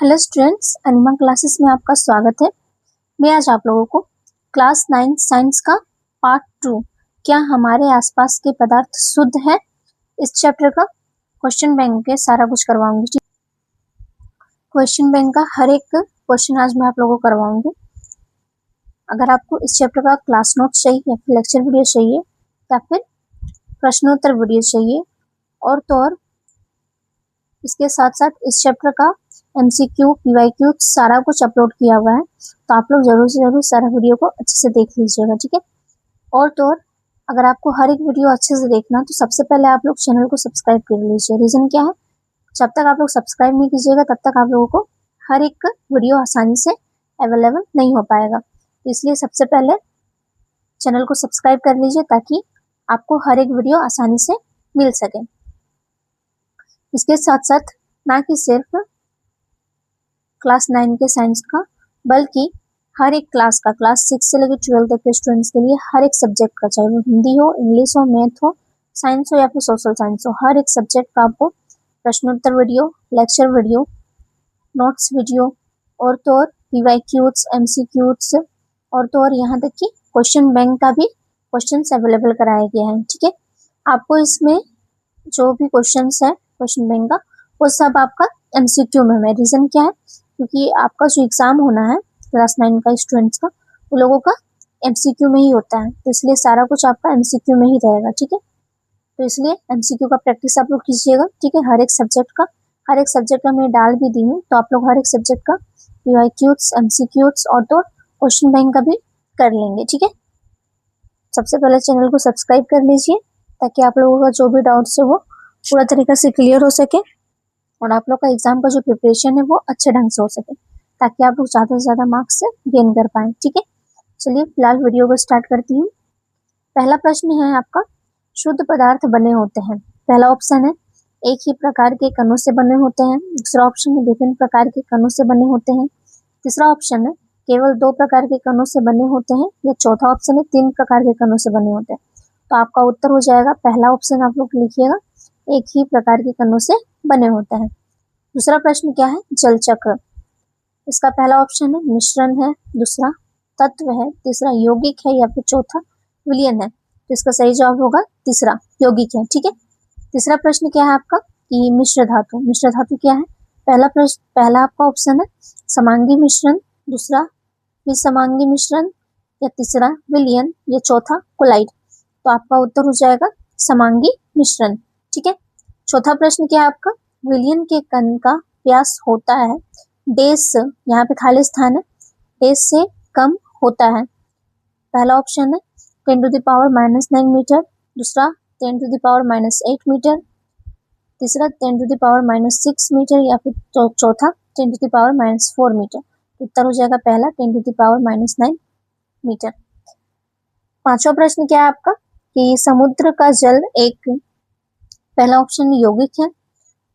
Hello students, अनिमा classes में आपका स्वागत है। मैं आज आप लोगों को क्लास 9 साइंस का पार्ट 2 क्या हमारे आसपास के पदार्थ शुद्ध है इस चैप्टर का क्वेश्चन बैंक के सारा कुछ करवाऊंगी। क्वेश्चन बैंक का हर एक क्वेश्चन आज मैं आप लोगों को करवाऊंगी। अगर आपको इस चैप्टर का क्लास नोट चाहिए या फिर लेक्चर वीडियो चाहिए या फिर प्रश्नोत्तर वीडियो चाहिए और तो और इसके साथ साथ इस चैप्टर का MCQ, PYQ सारा कुछ अपलोड किया हुआ है, तो आप लोग जरूर से जरूर सारा वीडियो को अच्छे से देख लीजिएगा, ठीक है। और तो और अगर आपको हर एक वीडियो अच्छे से देखना तो सबसे पहले आप लोग चैनल को सब्सक्राइब कर लीजिए। रीजन क्या है, जब तक आप लोग सब्सक्राइब नहीं कीजिएगा तब तक आप लोगों को हर एक वीडियो आसानी से अवेलेबल नहीं हो पाएगा। तो इसलिए सबसे पहले चैनल को सब्सक्राइब कर लीजिए ताकि आपको हर एक वीडियो आसानी से मिल सके। इसके साथ साथ ना कि सिर्फ क्लास 9 के साइंस का बल्कि हर एक क्लास का, क्लास 6 से लेकर 12 तक के स्टूडेंट्स के लिए हर एक सब्जेक्ट का, चाहे वो हिंदी हो, इंग्लिश हो, मैथ हो, साइंस हो या फिर सोशल साइंस हो, हर एक सब्जेक्ट का आपको प्रश्नोत्तर video, lecture video, notes video और तो और PYQs, MCQs और तो और यहाँ तक कि क्वेश्चन बैंक का भी क्वेश्चन अवेलेबल कराया गया है, ठीक है। आपको इसमें जो भी क्वेश्चन है क्वेश्चन बैंक का वो सब आपका MCQ में है। रीजन क्या है, क्योंकि आपका जो एग्जाम होना है क्लास 9 का स्टूडेंट्स का, वो लोगों का MCQ में ही होता है, तो इसलिए सारा कुछ आपका MCQ में ही रहेगा, ठीक है। तो इसलिए MCQ का प्रैक्टिस आप लोग कीजिएगा, ठीक है। हर एक सब्जेक्ट का मैं डाल भी दी हूँ, तो आप लोग हर एक सब्जेक्ट का PYQs, MCQs और तो क्वेश्चन बैंक का भी कर लेंगे, ठीक है। सबसे पहले चैनल को सब्सक्राइब कर लीजिए ताकि आप लोगों का जो भी डाउट्स है वो पूरा तरीका से क्लियर हो सके और आप लोग का एग्जाम का जो प्रिपरेशन है वो अच्छे ढंग से हो सके, ताकि आप लोग ज़्यादा से ज़्यादा मार्क्स गेन कर पाए, ठीक है। चलिए फिलहाल वीडियो को स्टार्ट करती हूँ। पहला प्रश्न है आपका, शुद्ध पदार्थ बने होते हैं। पहला ऑप्शन है एक ही प्रकार के कणों से बने होते हैं। दूसरा ऑप्शन है विभिन्न प्रकार के कणों से बने होते हैं। तीसरा ऑप्शन है केवल 2 प्रकार के कणों से बने होते हैं। या चौथा ऑप्शन है 3 प्रकार के कणों से बने होते हैं। तो आपका उत्तर हो जाएगा पहला ऑप्शन, आप लोग लिखिएगा, एक ही प्रकार के कणों से बने होते हैं। दूसरा प्रश्न क्या है, जल चक्र। इसका पहला ऑप्शन है मिश्रण है, दूसरा तत्व है, तीसरा यौगिक है या फिर चौथा विलयन है। तो इसका सही जवाब होगा तीसरा, यौगिक है, ठीक है। तीसरा प्रश्न क्या है आपका कि मिश्र धातु। मिश्र धातु क्या है, पहला आपका ऑप्शन है समांगी मिश्रण, दूसरा विसमांगी मिश्रण या तीसरा विलयन या चौथा कोलाइड। तो आपका उत्तर हो जाएगा समांगी मिश्रण, ठीक है। चौथा प्रश्न क्या है आपका, विलयन के कण का व्यास होता है डेस, यहाँ पे खाली स्थान है, डेस से कम होता है। पहला ऑप्शन है 10⁻⁻9 मीटर, दूसरा 10⁻⁻8 मीटर, तीसरा 10⁻⁻6 मीटर या फिर चौथा 10⁻⁻4 मीटर। उत्तर हो जाएगा पहला 10⁻⁻9 मीटर। पांचवा प्रश्न क्या है आपका कि समुद्र का जल एक, पहला ऑप्शन यौगिक है,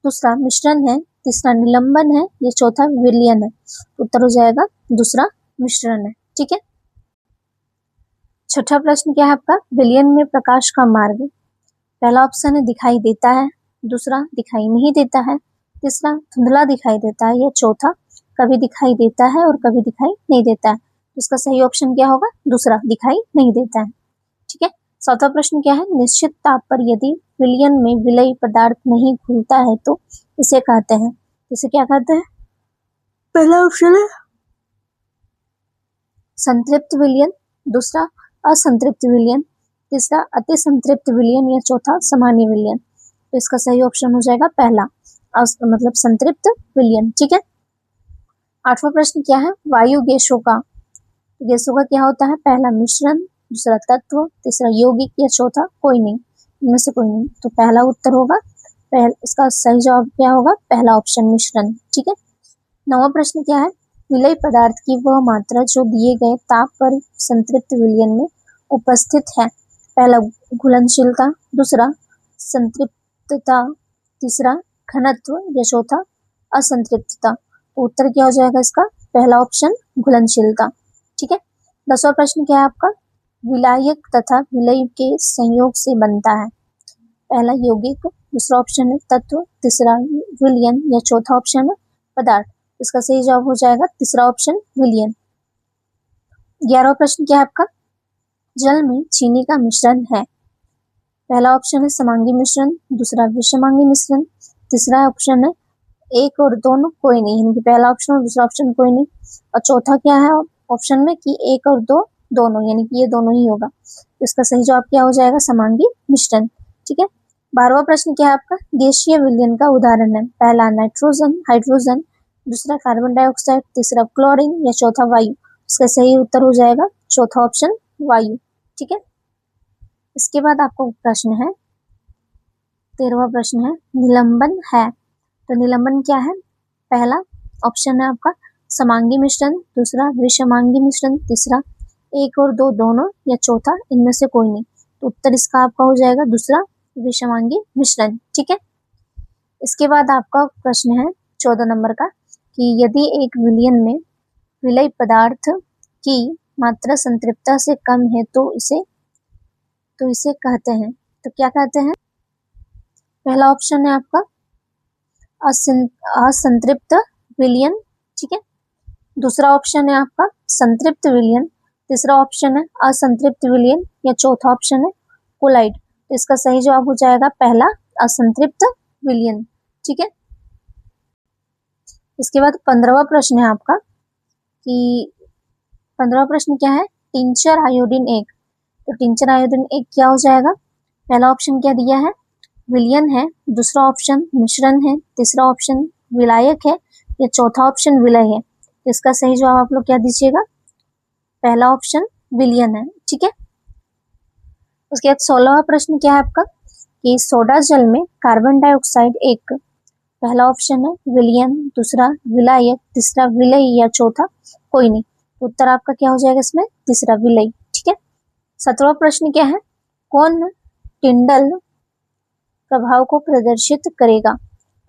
दूसरा मिश्रण है, तीसरा निलंबन है, ये चौथा विलयन है। उत्तर हो जाएगा दूसरा मिश्रण है, ठीक है। छठा प्रश्न क्या है आपका, विलयन में प्रकाश का मार्ग। पहला ऑप्शन है दिखाई देता है, दूसरा दिखाई नहीं देता है, तीसरा धुंधला दिखाई देता है या चौथा कभी दिखाई देता है और कभी दिखाई नहीं देता है। तो इसका सही ऑप्शन क्या होगा, दूसरा, दिखाई नहीं देता है, ठीक है। चौथा प्रश्न क्या है, निश्चित ताप पर यदि विलयन में विलयी पदार्थ नहीं घुलता है तो इसे कहते हैं। इसे क्या कहते हैं, पहला ऑप्शन है संतृप्त विलयन, दूसरा असंतृप्त विलयन, तीसरा अति संतृप्त विलयन या चौथा सामान्य विलयन। तो इसका सही ऑप्शन हो जाएगा पहला, मतलब संतृप्त विलयन, ठीक है। आठवां प्रश्न क्या है, वायु गैसों का क्या होता है, पहला मिश्रण, दूसरा तत्व, तीसरा यौगिक या चौथा कोई नहीं, इनमें से कोई नहीं। तो पहला उत्तर होगा, इसका सही जवाब क्या होगा, पहला ऑप्शन मिश्रण, ठीक है। नवा प्रश्न क्या है, विलयी पदार्थ की वह मात्रा जो दिए गए ताप पर संतृप्त विलयन में उपस्थित है। पहला घुलनशीलता, दूसरा संतृप्तता, तीसरा घनत्व या चौथा असंतृप्तता। तो उत्तर क्या हो जाएगा इसका, पहला ऑप्शन घुलनशीलता, ठीक है। 10वां प्रश्न क्या है आपका, विलायक तथा विलय के संयोग से बनता है। पहला यौगिक, दूसरा ऑप्शन है तत्व, तीसरा विलयन या चौथा ऑप्शन है पदार्थ। इसका सही जवाब हो जाएगा तीसरा ऑप्शन विलियन। 11वां प्रश्न क्या है आपका, जल में चीनी का मिश्रण है। पहला ऑप्शन है समांगी मिश्रण, दूसरा विषमांगी मिश्रण, तीसरा ऑप्शन है एक और दोनों कोई नहीं, यानी कि पहला ऑप्शन और दूसरा ऑप्शन कोई नहीं, और चौथा क्या है ऑप्शन में कि एक और दो दोनों, यानी कि ये दोनों ही होगा। इसका सही जवाब क्या हो जाएगा, समांगी मिश्रण। ठीक है। 12वां प्रश्न क्या है आपका, गैसीय विलयन का उदाहरण है। पहला नाइट्रोजन, हाइड्रोजन, दूसरा कार्बन डाइऑक्साइड, तीसरा क्लोरीन या चौथा वायु। इसका सही उत्तर हो जाएगा चौथा ऑप्शन वायु। ठीक है। इसके बाद आपका प्रश्न है 13वां प्रश्न है, निलंबन है। तो निलंबन क्या है, पहला ऑप्शन है आपका समांगी मिश्रण, दूसरा विषमांगी मिश्रण, तीसरा एक और दो दोनों या चौथा इनमें से कोई नहीं। तो उत्तर इसका आपका हो जाएगा दूसरा विषमांगी मिश्रण। ठीक है। इसके बाद आपका प्रश्न है 14 नंबर का कि यदि एक विलयन में विलय पदार्थ की मात्रा संतृप्तता से कम है तो इसे कहते हैं, तो क्या कहते हैं। पहला ऑप्शन है आपका असंतृप्त विलयन। ठीक है। दूसरा ऑप्शन है आपका संतृप्त विलयन, तीसरा ऑप्शन है असंतृप्त विलयन या चौथा ऑप्शन है कोलाइड। तो इसका सही जवाब हो जाएगा पहला असंतृप्त विलयन। ठीक है। इसके बाद 15वां प्रश्न है आपका कि 15वां प्रश्न क्या है, टिंचर आयोडीन 1। तो टिंचर आयोडीन 1 क्या हो जाएगा, पहला ऑप्शन क्या दिया है, विलयन है, दूसरा ऑप्शन मिश्रण है, तीसरा ऑप्शन विलायक है या चौथा ऑप्शन विलय है। तो इसका सही जवाब आप लोग क्या दीजिएगा, पहला ऑप्शन विलयन है। ठीक है। उसके बाद 16वां प्रश्न क्या है आपका कि सोडा जल में कार्बन डाइऑक्साइड एक। पहला ऑप्शन है विलयन, दूसरा विलायक, तीसरा विलय या चौथा कोई नहीं। उत्तर आपका क्या हो जाएगा इसमें, तीसरा विलय। ठीक है। 17वां प्रश्न क्या है, कौन टिंडल प्रभाव को प्रदर्शित करेगा।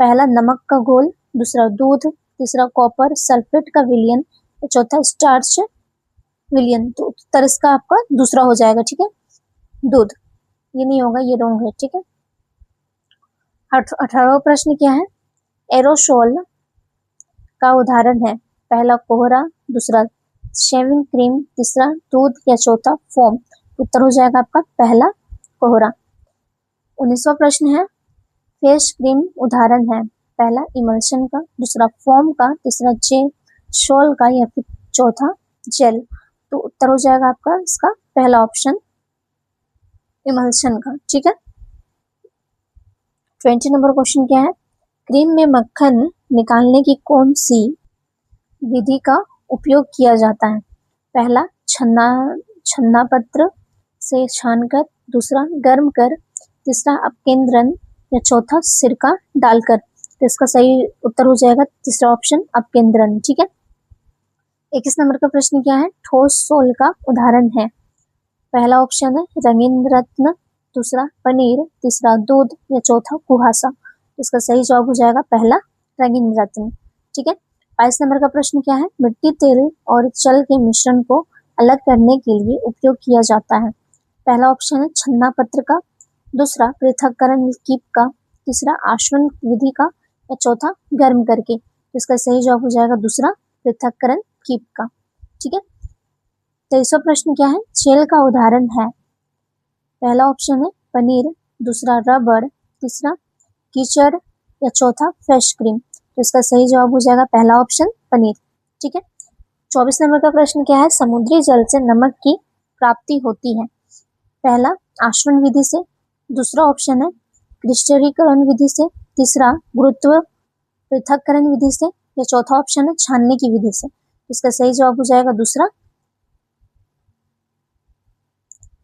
पहला नमक का घोल, दूसरा दूध, तीसरा कॉपर सल्फेट का विलयन, चौथा स्टार्च विलयन। तो उत्तर इसका आपका दूसरा हो जाएगा। ठीक है, दूध, ये नहीं होगा, ये रॉन्ग है। ठीक है। 18वां प्रश्न क्या है, एरोसोल का उदाहरण है। पहला कोहरा, दूसरा शेविंग क्रीम, तीसरा दूध या चौथा फोम। उत्तर हो जाएगा आपका पहला कोहरा। 19वां प्रश्न है, फेस क्रीम उदाहरण है। पहला इमल्शन का, दूसरा फोम का, तीसरा जेल शॉल का या फिर चौथा जेल। तो उत्तर हो जाएगा आपका इसका पहला ऑप्शन इमल्शन का। ठीक है। 20 नंबर क्वेश्चन क्या है, क्रीम में मक्खन निकालने की कौन सी विधि का उपयोग किया जाता है। पहला छन्ना पत्र से छानकर, दूसरा गर्म कर, तीसरा अपकेंद्रन या चौथा सिरका डालकर। तो इसका सही उत्तर हो जाएगा तीसरा ऑप्शन अपकेंद्रन। ठीक है। 21 नंबर का प्रश्न क्या है, ठोस सोल का उदाहरण है। पहला ऑप्शन है रंगीन रत्न, दूसरा पनीर, तीसरा दूध या चौथा कुहासा। इसका सही जवाब हो जाएगा पहला रंगीन रत्न। ठीक है। 22 नंबर का प्रश्न क्या है, मिट्टी तेल और जल के मिश्रण को अलग करने के लिए उपयोग किया जाता है। पहला ऑप्शन है छन्ना पत्र का, दूसरा पृथक्करण कीप का, तीसरा आश्वन विधि का या चौथा गर्म करके। इसका सही जवाब हो जाएगा दूसरा पृथक्करण कीप का। ठीक है। 23वां प्रश्न क्या है, जेल का उदाहरण है। पहला ऑप्शन है पनीर, दूसरा रबड़, तीसरा कीचड़ या चौथा फ्रेश क्रीम। तो इसका सही जवाब हो जाएगा पहला ऑप्शन पनीर। ठीक है। 24 नंबर का प्रश्न क्या है, समुद्री जल से नमक की प्राप्ति होती है। पहला आश्वन विधि से, दूसरा ऑप्शन है क्रिस्टलीकरण विधि से, तीसरा गुरुत्व पृथक्करण विधि से या चौथा ऑप्शन है छानने की विधि से। इसका सही जवाब हो जाएगा दूसरा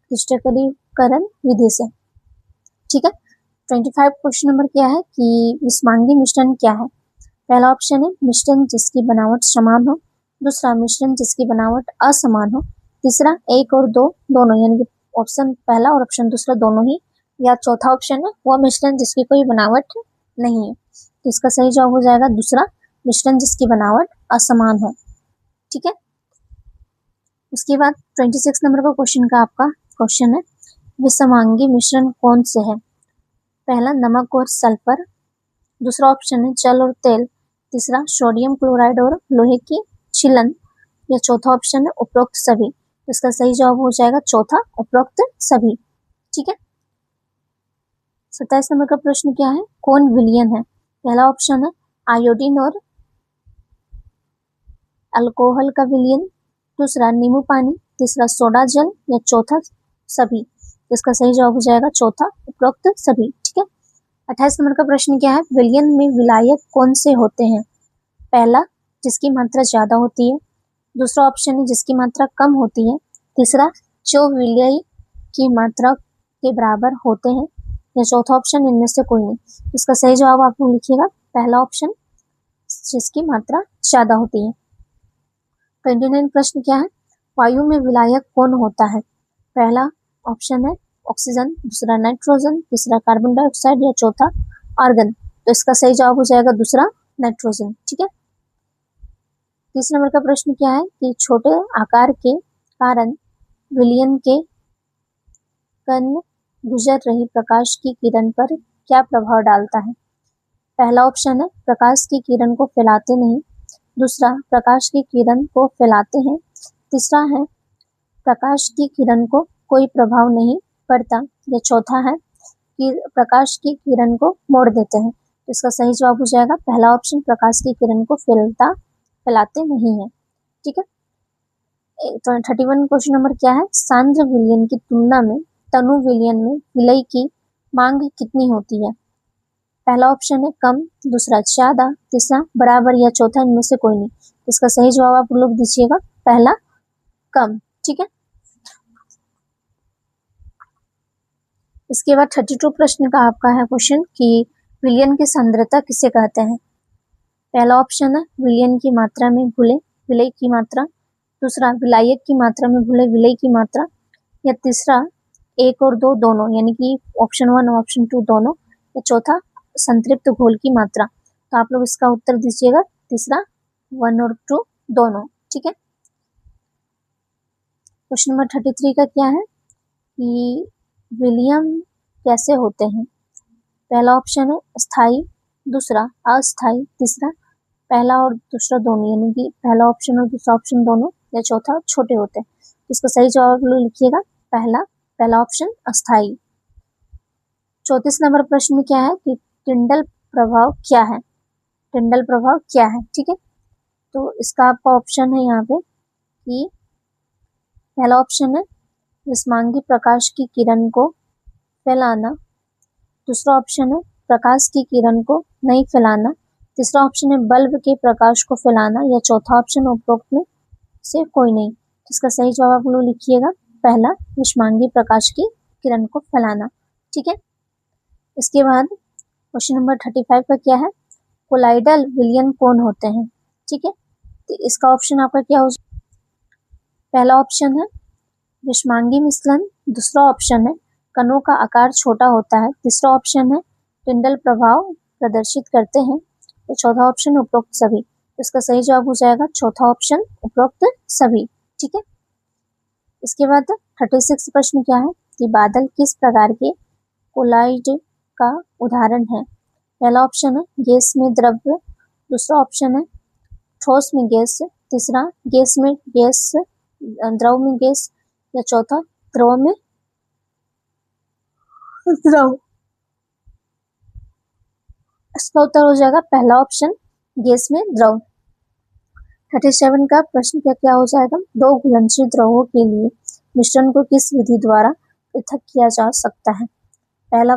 क्रिस्टलीकरण विधि से। ठीक है। 25 क्वेश्चन नंबर क्या है कि विषमांगी मिश्रण क्या है। पहला ऑप्शन है मिश्रण जिसकी बनावट समान हो, दूसरा मिश्रण जिसकी बनावट असमान हो, तीसरा एक और दो दोनों, यानी कि ऑप्शन पहला और ऑप्शन दूसरा दोनों ही, या चौथा ऑप्शन है वह मिश्रण जिसकी कोई बनावट नहीं है। तो इसका सही जवाब हो जाएगा दूसरा मिश्रण जिसकी बनावट असमान हो। ठीक है। उसके बाद 26 नंबर का क्वेश्चन का आपका क्वेश्चन है, विषमांगी मिश्रण कौन से है। पहला नमक और सल्फर, दूसरा ऑप्शन है जल और तेल, तीसरा सोडियम क्लोराइड और लोहे की छिलन, या चौथा ऑप्शन है उपरोक्त सभी। इसका सही जवाब हो जाएगा चौथा, उपरोक्त सभी। ठीक है। 27 नंबर का प्रश्न क्या है, कौन विलयन है? पहला ऑप्शन है आयोडीन और अल्कोहल का विलयन, दूसरा नींबू पानी, तीसरा सोडा जल, या चौथा सभी। इसका सही जवाब हो जाएगा चौथा, उपरोक्त सभी। ठीक है। 28 नंबर का प्रश्न क्या है, विलयन में विलायक कौन से होते हैं? पहला जिसकी मात्रा ज्यादा होती है, दूसरा ऑप्शन है जिसकी मात्रा कम होती है, तीसरा जो विलय की मात्रा के बराबर होते हैं, या चौथा ऑप्शन इनमें से कोई नहीं। इसका सही जवाब आप लोग लिखिएगा पहला ऑप्शन, जिसकी मात्रा ज्यादा होती है। 29 प्रश्न क्या है, वायु में विलायक कौन होता है? पहला ऑप्शन है ऑक्सीजन, दूसरा नाइट्रोजन, तीसरा कार्बन डाइऑक्साइड, या चौथा आर्गन। तो इसका सही जवाब हो जाएगा दूसरा, नाइट्रोजन। ठीक है। 30 नंबर का प्रश्न क्या है कि छोटे आकार के कारण विलयन के कण गुजर रही प्रकाश की किरण पर क्या प्रभाव डालता है? पहला ऑप्शन है प्रकाश की किरण को फैलाते नहीं, दूसरा प्रकाश की किरण को फैलाते हैं, तीसरा है प्रकाश की किरण को कोई प्रभाव नहीं पड़ता, या चौथा है कि प्रकाश की किरण को मोड़ देते हैं। तो इसका सही जवाब हो जाएगा पहला ऑप्शन, प्रकाश की किरण को फैलाते नहीं है। ठीक है। 31 क्वेश्चन नंबर क्या है, सांद्र विलयन की तुलना में तनु विलयन में विलय की मांग कितनी होती है? पहला ऑप्शन है कम, दूसरा ज्यादा, तीसरा बराबर, या चौथा इनमें से कोई नहीं। इसका सही जवाब आप लोग दीजिएगा पहला, कम। ठीक है। इसके बाद 32 प्रश्न का आपका है क्वेश्चन कि विलयन की सांद्रता किसे कहते हैं? पहला ऑप्शन है विलयन की मात्रा में घुले विलय की मात्रा, दूसरा विलायक की मात्रा में घुले विलय की मात्रा, या तीसरा 1 और 2 दोनों, यानी कि ऑप्शन 1 और ऑप्शन 2 दोनों, या चौथा संतृप्त घोल की मात्रा। तो आप लोग इसका उत्तर दीजिएगा तीसरा, 1 और 2 दोनों। ठीक है। क्वेश्चन नंबर 33 का क्या है कि विलयन कैसे होते हैं? पहला ऑप्शन है स्थायी, दूसरा अस्थायी, तीसरा पहला और दूसरा दोनों, यानी कि पहला ऑप्शन और दूसरा ऑप्शन दोनों, या चौथा छोटे होते हैं। इसका सही जवाब लिखिएगा पहला ऑप्शन अस्थायी। 34 नंबर प्रश्न में क्या है कि टिंडल प्रभाव क्या है? टिंडल प्रभाव क्या है? ठीक है। तो इसका आपका ऑप्शन है यहाँ पे कि पहला ऑप्शन है विषमांगी प्रकाश की किरण को फैलाना, दूसरा ऑप्शन है प्रकाश की किरण को नहीं फैलाना, तीसरा ऑप्शन है बल्ब के प्रकाश को फैलाना, या चौथा ऑप्शन उपरोक्त में से कोई नहीं। इसका सही जवाब आप लोग लिखिएगा पहला, विषमांगी प्रकाश की किरण को फैलाना। ठीक है। इसके बाद क्वेश्चन नंबर 35 का क्या है, कोलाइडल विलयन कौन होते हैं? ठीक है। तो इसका ऑप्शन आपका क्या हो जाएगा, पहला ऑप्शन है विषमांगी मिश्रण, दूसरा ऑप्शन है कणों का आकार छोटा होता है, तीसरा ऑप्शन है टिंडल प्रभाव प्रदर्शित करते हैं, तो चौथा ऑप्शन उपरोक्त सभी। इसका सही जवाब हो जाएगा चौथा ऑप्शन, उपरोक्त सभी। ठीक है। इसके बाद 36 प्रश्न क्या है कि बादल किस प्रकार के कोलाइड का उदाहरण है? पहला ऑप्शन है गैस में द्रव्य, दूसरा ऑप्शन है ठोस में गैस, तीसरा गैस में गैस, द्रव में गैस, या चौथा द्रव में द्रव। इसका उत्तर हो जाएगा पहला ऑप्शन, गैस में द्रव। 37 का प्रश्न क्या हो जाएगा, दो घुलनशील द्रवों के लिए मिश्रण को किस विधि द्वारा पृथक किया जा सकता है? पहला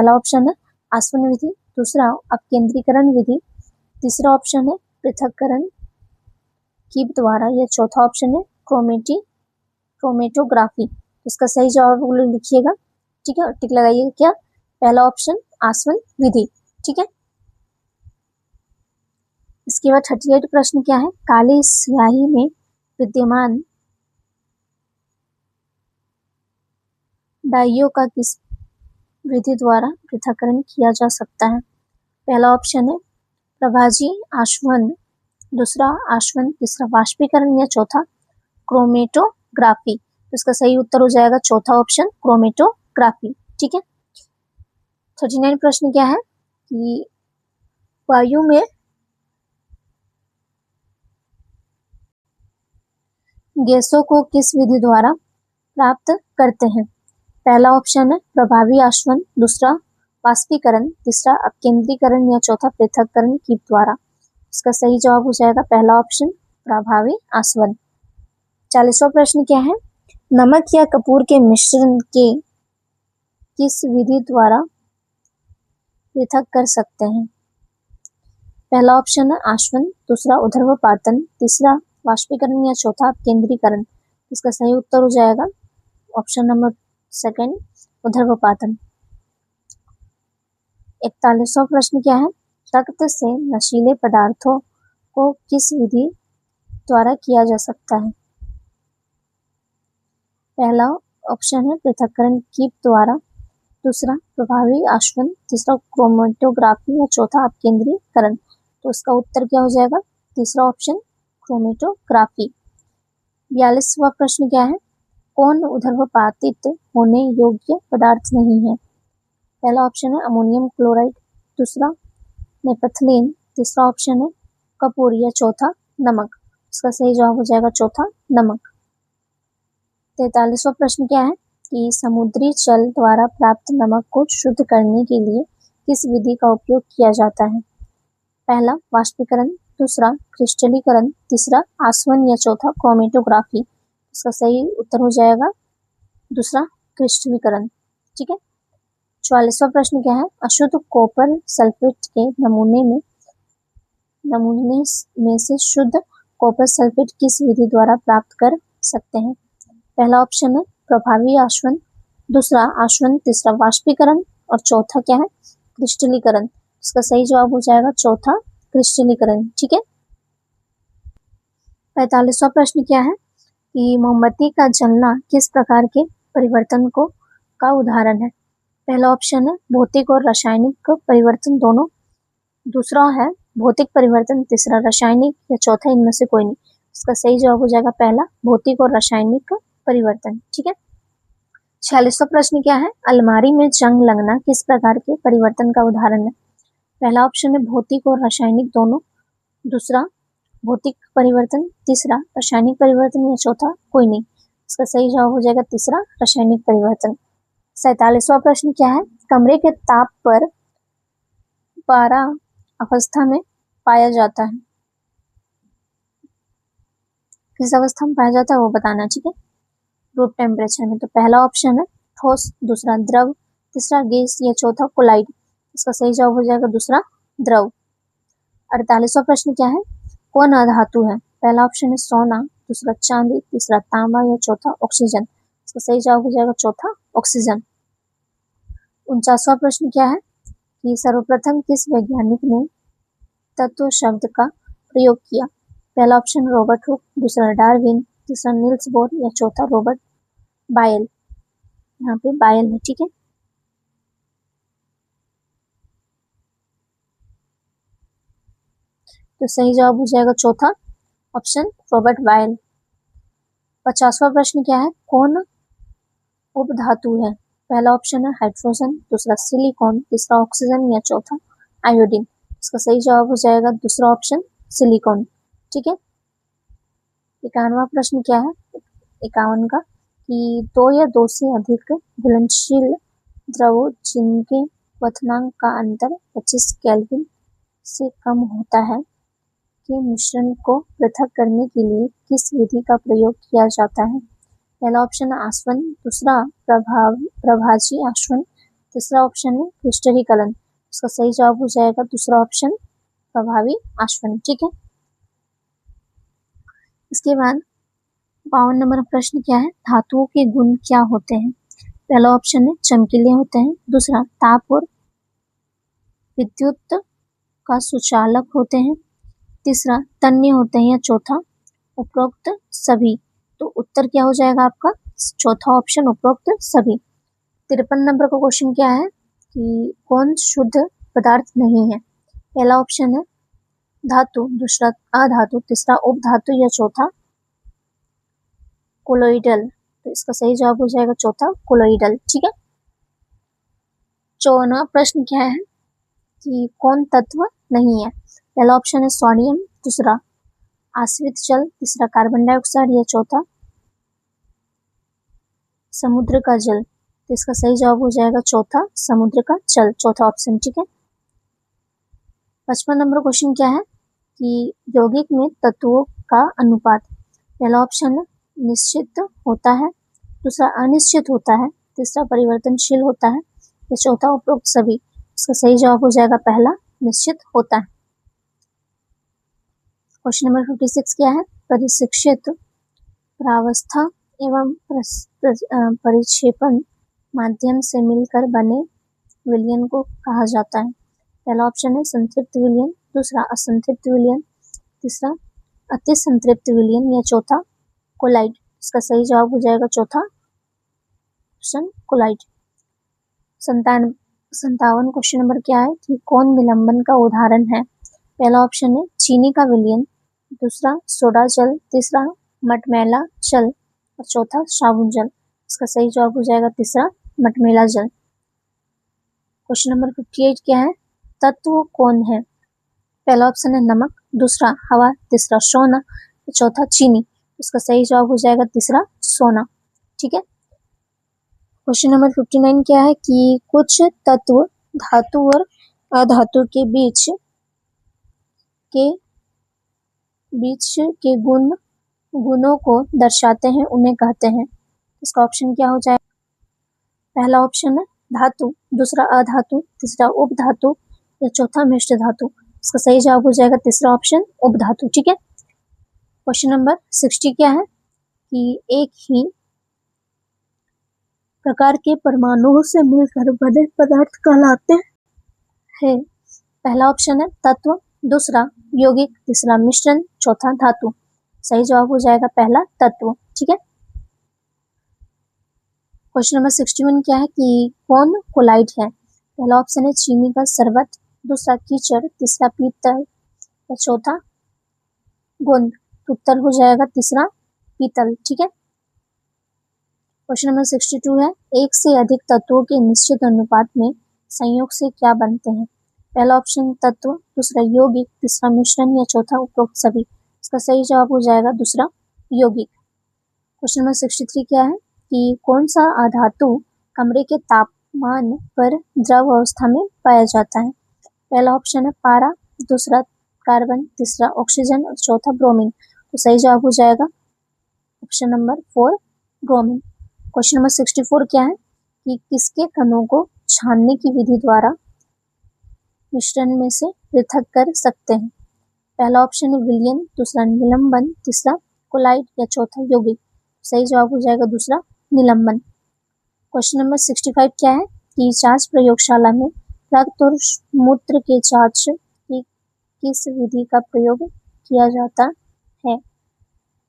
ऑप्शन है आसवन विधि, दूसरा अपकेंद्रीकरण विधि, तीसरा ऑप्शन है पृथक्करण की द्वारा, या चौथा ऑप्शन है क्रोमेटोग्राफी। इसका सही जवाब लिखिएगा। ठीक है, टिक लगाइएगा क्या, पहला ऑप्शन आसवन विधि। ठीक है। इसके बाद 38 प्रश्न क्या है, काली स्याही में विद्यमान डाइयों का किस विधि द्वारा पृथक्करण किया जा सकता है? पहला ऑप्शन है प्रभाजी आसवन, दूसरा आसवन, तीसरा वाष्पीकरण, या चौथा क्रोमेटोग्राफी। तो इसका सही उत्तर हो जाएगा चौथा ऑप्शन, क्रोमेटोग्राफी। ठीक है। 39 प्रश्न क्या है कि वायु में गैसों को किस विधि द्वारा प्राप्त करते हैं? पहला ऑप्शन है प्रभावी आश्वन, दूसरा वाष्पीकरण, तीसरा अपकेंद्रीकरण या चौथा पृथक्करण कीट द्वारा। इसका सही जवाब हो जाएगा पहला ऑप्शन प्रभावी आश्वन। 40वां प्रश्न क्या है? नमक या कपूर के मिश्रण के किस विधि द्वारा पृथक कर सकते हैं? पहला ऑप्शन है आश्वन, दूसरा ऊर्ध्वपातन, तीसरा वाष्पीकरण या चौथा अपकेंद्रीकरण। इसका सही उत्तर हो जाएगा ऑप्शन नंबर सेकंड ऊर्ध्वपातन। 41वां प्रश्न क्या है? रक्त से नशीले पदार्थों को किस विधि द्वारा किया जा सकता है? पहला ऑप्शन है पृथक्करण कीट द्वारा, दूसरा प्रभावी आश्वन, तीसरा क्रोमेटोग्राफी या चौथा अपकेंद्रीकरण। तो इसका उत्तर क्या हो जाएगा? तीसरा ऑप्शन क्रोमेटोग्राफी। 42वां प्रश्न क्या है? कौन ऊर्ध्वपातित होने योग्य पदार्थ नहीं है? पहला ऑप्शन है अमोनियम क्लोराइड, दूसरा नेपथलीन, तीसरा ऑप्शन है कपूर या चौथा नमक। इसका सही जवाब हो जाएगा चौथा नमक। 43वां प्रश्न क्या है कि समुद्री जल द्वारा प्राप्त नमक को शुद्ध करने के लिए किस विधि का उपयोग किया जाता है? पहला वाष्पीकरण, दूसरा क्रिस्टलीकरण, तीसरा आसवन या चौथा क्रोमेटोग्राफी। इसका सही उत्तर हो जाएगा दूसरा क्रिस्टलीकरण। ठीक है। 44वां प्रश्न क्या है? अशुद्ध कॉपर सल्फेट के नमूने में से शुद्ध कॉपर सल्फेट किस विधि द्वारा प्राप्त कर सकते हैं? पहला ऑप्शन है प्रभावी आश्वन, दूसरा आश्वन, तीसरा वाष्पीकरण और चौथा क्या है? क्रिस्टलीकरण। इसका सही जवाब हो जाएगा चौथा क्रिस्टलीकरण। ठीक है। 45वां प्रश्न क्या है कि मोमबत्ती का जलना किस प्रकार के परिवर्तन का उदाहरण है? पहला ऑप्शन है भौतिक और रासायनिक परिवर्तन दोनों, दूसरा है भौतिक परिवर्तन, तीसरा रासायनिक या चौथा इनमें से कोई नहीं। इसका सही जवाब हो जाएगा पहला भौतिक और रासायनिक परिवर्तन। ठीक है। 46वां प्रश्न क्या है? अलमारी में जंग लगना किस प्रकार के परिवर्तन का उदाहरण है? पहला ऑप्शन है भौतिक और रासायनिक दोनों, दूसरा भौतिक परिवर्तन, तीसरा रासायनिक परिवर्तन या चौथा कोई नहीं। इसका सही जवाब हो जाएगा तीसरा रासायनिक परिवर्तन। 47वां प्रश्न क्या है? कमरे के ताप पर 12 अवस्था में पाया जाता है, किस अवस्था में पाया जाता है वो बताना। ठीक है। रूम टेम्परेचर में। तो पहला ऑप्शन है ठोस, दूसरा द्रव, तीसरा गैस या चौथा कोलाइड। इसका सही जवाब हो जाएगा दूसरा द्रव। 48वां प्रश्न क्या है? कौन अधातु है? पहला ऑप्शन है सोना, दूसरा चांदी, तीसरा तांबा या चौथा ऑक्सीजन। इसका सही जवाब हो जाएगा चौथा ऑक्सीजन। 49वां प्रश्न क्या है कि सर्वप्रथम किस वैज्ञानिक ने तत्व शब्द का प्रयोग किया? पहला ऑप्शन रॉबर्ट हुक, दूसरा डार्विन, तीसरा नील्स बोर या चौथा रॉबर्ट बायल। यहाँ पे बायल है। ठीक है। तो सही जवाब हो जाएगा चौथा ऑप्शन रॉबर्ट बायल। 50वां प्रश्न क्या है? कौन उपधातु है? पहला ऑप्शन है हाइड्रोजन, दूसरा सिलिकॉन, तीसरा ऑक्सीजन या चौथा आयोडीन। इसका सही जवाब हो जाएगा दूसरा ऑप्शन सिलिकॉन। ठीक है। 51वां प्रश्न क्या है? 51 का कि 2 या 2 से अधिक घुलनशील द्रवों जिनके क्वथनांक का अंतर 25 केल्विन से कम होता है के मिश्रण को पृथक करने के लिए किस विधि का प्रयोग किया जाता है? पहला ऑप्शन है आसवन, दूसरा प्रभाजी आसवन, तीसरा ऑप्शन है क्रिस्टलीकरण। इसका सही जवाब हो जाएगा दूसरा ऑप्शन प्रभावी आसवन। ठीक है। इसके बाद 52 नंबर प्रश्न क्या है? धातुओं के गुण क्या होते हैं? पहला ऑप्शन है चमकीले होते हैं, दूसरा ताप और विद्युत का सुचालक होते हैं, तीसरा तन्य होते हैं या चौथा उपरोक्त सभी। तो उत्तर क्या हो जाएगा आपका? चौथा ऑप्शन उपरोक्त सभी। 53 नंबर का क्वेश्चन क्या है कि कौन शुद्ध पदार्थ नहीं है? पहला ऑप्शन है धातु, दूसरा अधातु, तीसरा उपधातु या चौथा कोलोइडल। तो इसका सही जवाब हो जाएगा चौथा कोलोइडल। ठीक है। 54वां प्रश्न क्या है कि कौन तत्व नहीं है। पहला ऑप्शन है सोडियम, दूसरा आश्रित जल, तीसरा कार्बन डाइऑक्साइड या चौथा समुद्र का जल। तो इसका सही जवाब हो जाएगा चौथा समुद्र का जल, चौथा ऑप्शन। ठीक है। 55 नंबर क्वेश्चन क्या है कि यौगिक में तत्वों का अनुपात। पहला ऑप्शन है निश्चित होता है, दूसरा अनिश्चित होता है, तीसरा परिवर्तनशील होता है या चौथा उपरोक्त सभी। इसका सही जवाब हो जाएगा पहला निश्चित होता है। क्वेश्चन नंबर 56 क्या है, परिशिक्षित प्रावस्था एवं परिक्षेपण माध्यम से मिलकर बने विलयन को कहा जाता है। पहला ऑप्शन है संतृप्त विलयन, दूसरा असंतृप्त विलयन, तीसरा अति संतृप्त विलयन या चौथा कोलाइड। इसका सही जवाब हो जाएगा चौथा ऑप्शन कोलाइड। 57 क्वेश्चन नंबर क्या है कि कौन निलंबन का उदाहरण है। पहला ऑप्शन है चीनी का विलयन, दूसरा सोडा जल, तीसरा मटमैला जल और चौथा साबुन जल। इसका सही जवाब हो जाएगा तीसरा मटमैला जल। क्वेश्चन नंबर 58 क्या है, तत्व कौन है। पहला ऑप्शन है नमक, दूसरा हवा, तीसरा सोना, चौथा चीनी। इसका सही जवाब हो जाएगा तीसरा सोना। ठीक है। क्वेश्चन नंबर 59 क्या है कि कुछ तत्व धातु और अधातु के बीच के गुणों को दर्शाते हैं, उन्हें कहते हैं। इसका ऑप्शन क्या हो जाएगा, पहला ऑप्शन है धातु, दूसरा अधातु, तीसरा उपधातु या चौथा मिश्र धातु। इसका सही जवाब हो जाएगा तीसरा ऑप्शन उपधातु। ठीक है। क्वेश्चन नंबर 60 क्या है कि एक ही प्रकार के परमाणुओं से मिलकर बने पदार्थ कहलाते हैं। पहला ऑप्शन है तत्व, दूसरा यौगिक, तीसरा मिश्रण, चौथा धातु। सही जवाब हो जाएगा पहला तत्व। ठीक है। क्वेश्चन नंबर 61 क्या है कि कौन कोलाइड है। पहला ऑप्शन है चीनी का शरबत, दूसरा कीचड़, तीसरा पीतल या चौथा गोंद। उत्तर हो जाएगा तीसरा पीतल। ठीक है। क्वेश्चन नंबर 62 है, एक से अधिक तत्वों के निश्चित अनुपात में संयोग से क्या बनते हैं। पहला ऑप्शन तत्व, दूसरा यौगिक, तीसरा मिश्रण या चौथा उपरोक्त सभी। इसका सही जवाब हो जाएगा दूसरा यौगिक। क्वेश्चन नंबर 63 क्या है कि कौन सा अधातु कमरे के तापमान पर द्रव अवस्था में पाया जाता है। पहला ऑप्शन है पारा, दूसरा कार्बन, तीसरा ऑक्सीजन और चौथा ब्रोमीन। तो सही जवाब हो जाएगा option number 4 bromine. Question number 64 क्या है कि किसके कणों को छानने की विधि द्वारा मिश्रण में से पृथक कर सकते हैं। पहला ऑप्शन है विलयन, दूसरा निलंबन, तीसरा कोलाइड या चौथा यौगिक। सही जवाब हो जाएगा दूसरा निलंबन। क्वेश्चन नंबर 65 क्या है कि जांच प्रयोगशाला में रक्त और मूत्र के जांच की किस विधि का प्रयोग किया जाता है।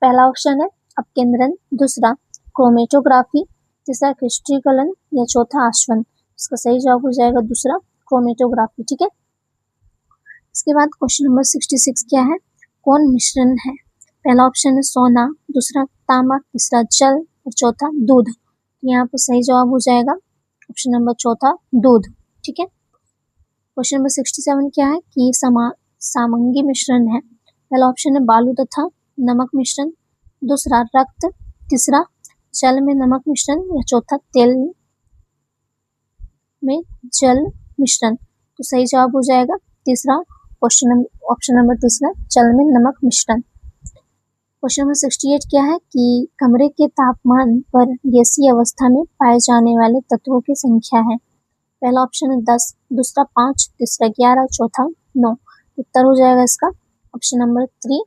पहला ऑप्शन है अपकेंद्रन, दूसरा क्रोमेटोग्राफी, तीसरा क्रिस्टलीकरण या चौथा आसवन। इसका सही जवाब हो जाएगा दूसरा क्रोमेटोग्राफी। ठीक है। इसके बाद क्वेश्चन नंबर 66 क्या है, कौन मिश्रण है। पहला ऑप्शन है सोना, दूसरा तांबा, तीसरा जल और चौथा दूध। यहाँ पर सही जवाब हो जाएगा ऑप्शन नंबर चौथा दूध। ठीक है। क्वेश्चन नंबर 67 क्या है कि सामंगी मिश्रण है। पहला ऑप्शन है बालू तथा नमक मिश्रण, दूसरा रक्त, तीसरा जल में नमक मिश्रण या चौथा तेल में जल मिश्रण। तो सही जवाब हो जाएगा तीसरा ऑप्शन नंबर तीसरा जल में नमक मिश्रण। क्वेश्चन नंबर 68 क्या है कि कमरे के तापमान पर गैसीय अवस्था में पाए जाने वाले तत्वों की संख्या है। पहला ऑप्शन है 10, दूसरा 5, तीसरा 11, चौथा 9। उत्तर हो जाएगा इसका ऑप्शन नंबर 3।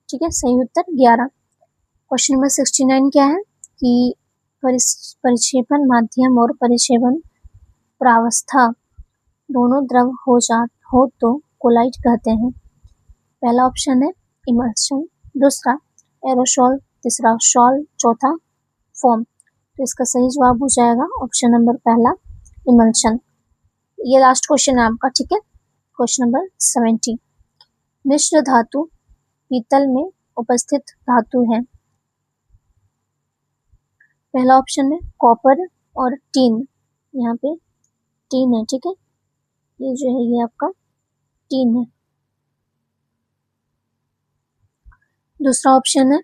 ठीक है। सही उत्तर 11। क्वेश्चन नंबर 69 क्या है कि परिक्षेपण माध्यम और परिक्षेपण प्रावस्था दोनों द्रव हो तो कोलाइड कहते हैं। पहला ऑप्शन है इमल्शन, दूसरा एरोसोल, तीसरा सॉल, चौथा फोम। तो इसका सही जवाब हो जाएगा ऑप्शन नंबर पहला इमल्शन। ये लास्ट क्वेश्चन है आपका। ठीक है। क्वेश्चन नंबर 70, मिश्र धातु पीतल में उपस्थित धातु है। पहला ऑप्शन है कॉपर और टीन। यहाँ पे टीन है। ठीक है। ये जो है ये आपका टीन है। दूसरा ऑप्शन है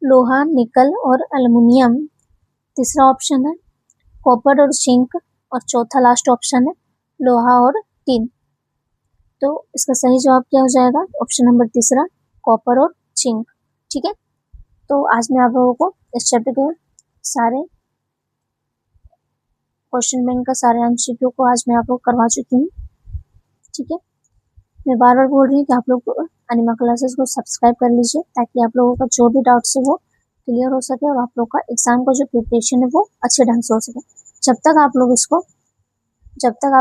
लोहा, निकल और एल्युमिनियम। तीसरा ऑप्शन है कॉपर और जिंक। और चौथा लास्ट ऑप्शन है लोहा और टीन। तो इसका सही जवाब क्या हो जाएगा? ऑप्शन नंबर तीसरा, कॉपर और जिंक। ठीक है, तो आज मैं आप लोगों को इस चैप्टर के सारे क्वेश्चन बैंक का सारे एमसीक्यू को आज मैं आप लोग करवा चुकी हूँ। ठीक है, मैं बार बार बोल रही हूँ कि आप लोग एनिमा क्लासेस को सब्सक्राइब कर लीजिए ताकि आप लोगों का जो भी डाउट्स है वो क्लियर हो सके और आप लोग का एग्जाम का जो प्रिपरेशन है वो अच्छे ढंग से हो सके। जब तक आप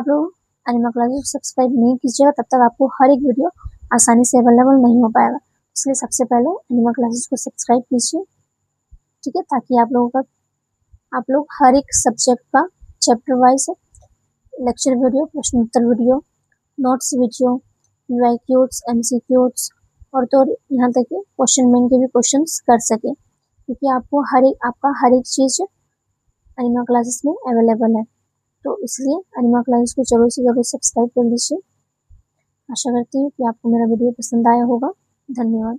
लोग एनिमा क्लासेस को सब्सक्राइब नहीं कीजिएगा तब तक आपको हर एक वीडियो आसानी से अवेलेबल नहीं हो पाएगा। इसलिए सबसे पहले एनिमा क्लासेस को सब्सक्राइब कीजिए। ठीक है, ताकि आप लोग हर एक सब्जेक्ट का चैप्टर वाइज लेक्चर वीडियो, प्रश्नोत्तर वीडियो, नोट्स वीडियो, वीआईक्यूज, एमसीक्यूज और तो यहाँ तक कि क्वेश्चन बैंक के भी क्वेश्चंस कर सके, क्योंकि आपको आपका हर एक चीज़ एनिमा क्लासेस में अवेलेबल है। तो इसलिए एनिमा क्लासेस को जरूर से जरूर सब्सक्राइब कर लीजिए। आशा करती हूँ कि आपको मेरा वीडियो पसंद आया होगा। धन्यवाद।